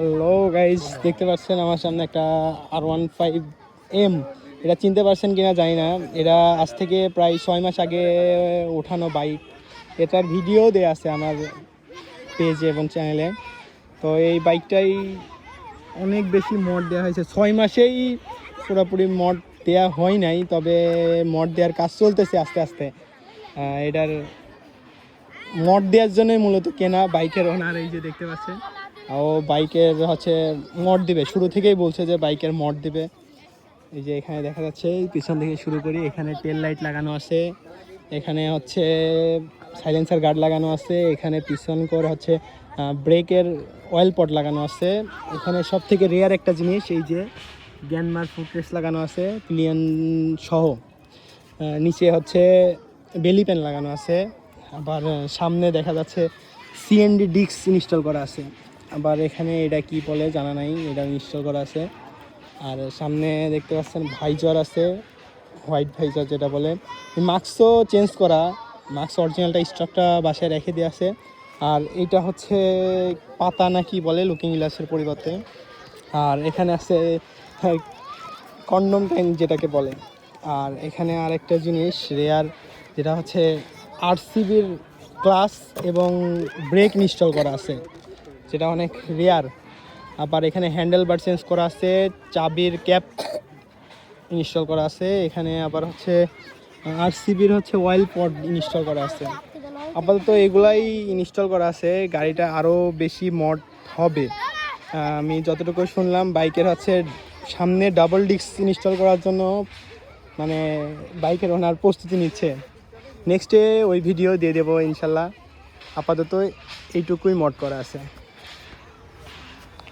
Hello guys, দেখতে পাচ্ছেন আমার সামনে একটা R15M। এটা চিনতে পারছেন কিনা জানি না। এটা আজ থেকে প্রায় 6 মাস আগে ওঠানো বাইক। এটার ভিডিও দেওয়া আছে আমার পেজে এবং চ্যানেলে। তো এই বাইকটাই অনেক বেশি মড দেওয়া হয়েছে। 6 মাসেই পুরোপুরি মড দেওয়া হয় নাই, তবে মড দেওয়ার কাজ চলতেছে আস্তে আস্তে। এটার মড দেওয়ার জন্যই মূলত কেনা বাইকের ওনার। এই যে দেখতে পাচ্ছেন, ও বাইকের হচ্ছে মড দিবে, শুরু থেকেই বলছে যে বাইকের মড দিবে। এই যে এখানে দেখা যাচ্ছে, পিছন থেকে শুরু করি, এখানে টেল লাইট লাগানো আছে, এখানে হচ্ছে সাইলেন্সার গার্ড লাগানো আছে, এখানে পিছন করে হচ্ছে ব্রেকের অয়েল পট লাগানো আছে। এখানে সব থেকে রেয়ার একটা জিনিস, এই যে গ্যানমার ফুটরেস লাগানো আছে পিলিয়ন সহ। নিচে হচ্ছে বেলি প্যান লাগানো আছে। আবার সামনে দেখা যাচ্ছে সিএনডি ডিস্ক ইনস্টল করা আছে। আবার এখানে এটা কি বলে জানা নাই, এটা ইনস্টল করা আছে। আর সামনে দেখতে পাচ্ছেন ভাইজার আছে, হোয়াইট ভাইজার যেটা বলে। মাস্কও চেঞ্জ করা, মাস্ক অরিজিনালটা স্টকটা বাসায় রেখে দিয়ে আছে। আর এইটা হচ্ছে পাতা না কি বলে, লুকিং গ্লাসের পরিবর্তে। আর এখানে আছে কন্ডম টাইম যেটাকে বলে। আর এখানে আরেকটা জিনিস রেয়ার, যেটা হচ্ছে RCBর ক্লাস এবং ব্রেক ইনস্টল করা আছে, যেটা অনেক রেয়ার। আবার এখানে হ্যান্ডেল বার চেঞ্জ করা আছে, চাবির ক্যাপ ইনস্টল করা আছে। এখানে আবার হচ্ছে RCBর হচ্ছে অয়েল পট ইনস্টল করা আছে। আপাতত এগুলাই ইনস্টল করা আছে, গাড়িটা আরও বেশি মড হবে। আমি যতটুকু শুনলাম বাইকের হচ্ছে সামনে ডাবল ডিস্ক ইনস্টল করার জন্য মানে বাইকের ওনার প্রস্তুতি নিচ্ছে। নেক্সটে ওই ভিডিও দিয়ে দেবো ইনশাল্লাহ। আপাতত এইটুকুই মড করা আছে।